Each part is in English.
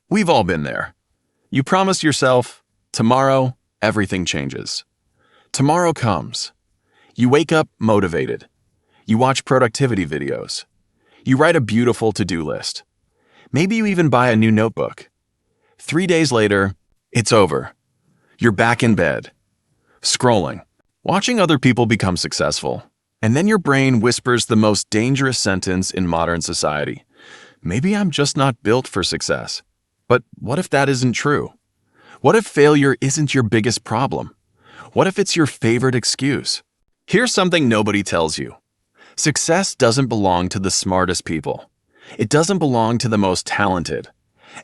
We've all been there. You promise yourself, tomorrow, everything changes. Tomorrow comes. You wake up motivated. You watch productivity videos. You write a beautiful to-do list. Maybe you even buy a new notebook. 3 days later, it's over. You're back in bed, scrolling, watching other people become successful. And then your brain whispers the most dangerous sentence in modern society. Maybe I'm just not built for success. But what if that isn't true? What if failure isn't your biggest problem? What if it's your favorite excuse? Here's something nobody tells you. Success doesn't belong to the smartest people. It doesn't belong to the most talented.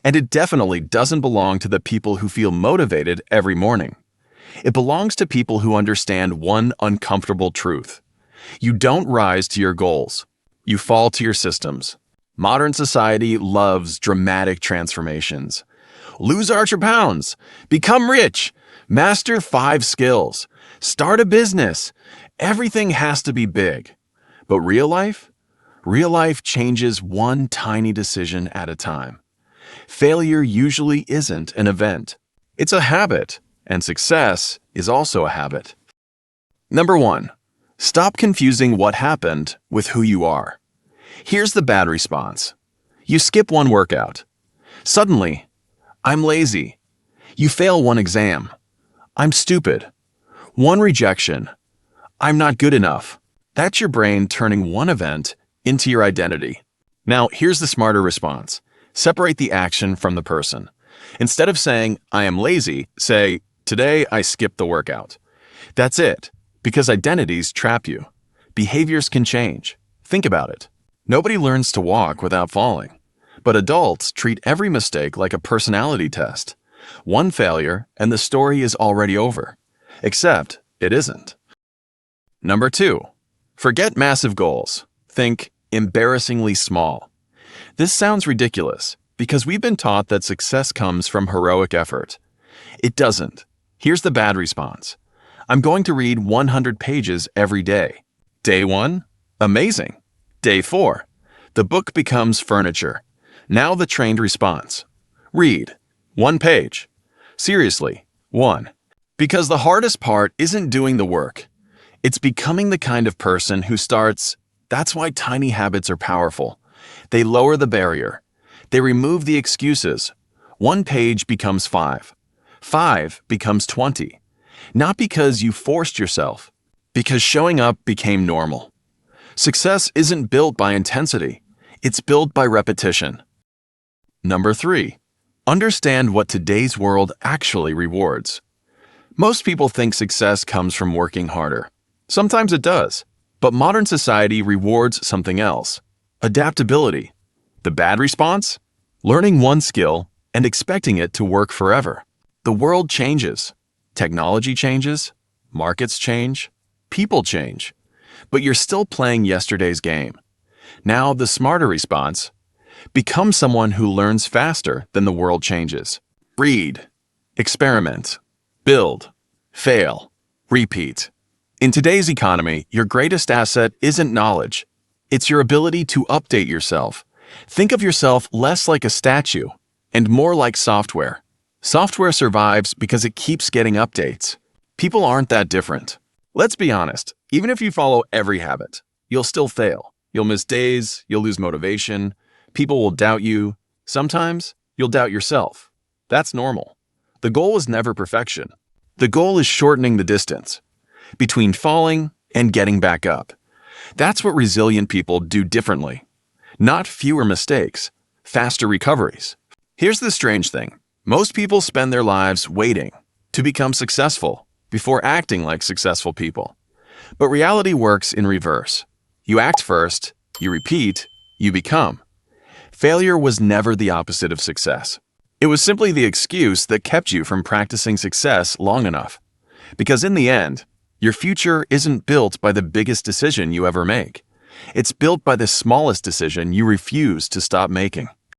And it definitely doesn't belong to the people who feel motivated every morning. It belongs to people who understand one uncomfortable truth. You don't rise to your goals. You fall to your systems. Modern society loves dramatic transformations. Lose extra pounds, become rich, master 5 skills, start a business. Everything has to be big. But real life? Real life changes one tiny decision at a time. Failure usually isn't an event. It's a habit, and success is also a habit. Number 1. Stop confusing what happened with who you are. Here's the bad response. You skip one workout. Suddenly, I'm lazy. You fail one exam. I'm stupid. One rejection. I'm not good enough. That's your brain turning one event into your identity. Now, here's the smarter response. Separate the action from the person. Instead of saying, I am lazy, say, today I skipped the workout. That's it, because identities trap you. Behaviors can change. Think about it. Nobody learns to walk without falling. But adults treat every mistake like a personality test. One failure, and the story is already over. Except it isn't. Number 2. Forget massive goals. Think embarrassingly small. This sounds ridiculous because we've been taught that success comes from heroic effort. It doesn't. Here's the bad response. I'm going to read 100 pages every day. Day 1? Amazing. Day 4. The book becomes furniture. Now the trained response. Read. 1 page. Seriously, 1. Because the hardest part isn't doing the work. It's becoming the kind of person who starts. That's why tiny habits are powerful. They lower the barrier. They remove the excuses. 1 page becomes 5. 5 becomes 20. Not because you forced yourself, because showing up became normal. Success isn't built by intensity. It's built by repetition. Number 3. Understand what today's world actually rewards. Most people think success comes from working harder. Sometimes it does, but modern society rewards something else. Adaptability. The bad response? Learning one skill and expecting it to work forever. The world changes. Technology changes. Markets change. People change. But you're still playing yesterday's game. Now, the smarter response: become someone who learns faster than the world changes. Read, experiment, build, fail, repeat. In today's economy, your greatest asset isn't knowledge. It's your ability to update yourself. Think of yourself less like a statue and more like software. Software survives because it keeps getting updates. People aren't that different. Let's be honest, even if you follow every habit, you'll still fail. You'll miss days, you'll lose motivation, people will doubt you. Sometimes, you'll doubt yourself. That's normal. The goal is never perfection. The goal is shortening the distance between falling and getting back up. That's what resilient people do differently. Not fewer mistakes, faster recoveries. Here's the strange thing. Most people spend their lives waiting to become successful before acting like successful people. But reality works in reverse. You act first, you repeat, you become. Failure was never the opposite of success. It was simply the excuse that kept you from practicing success long enough. Because in the end, your future isn't built by the biggest decision you ever make. It's built by the smallest decision you refuse to stop making.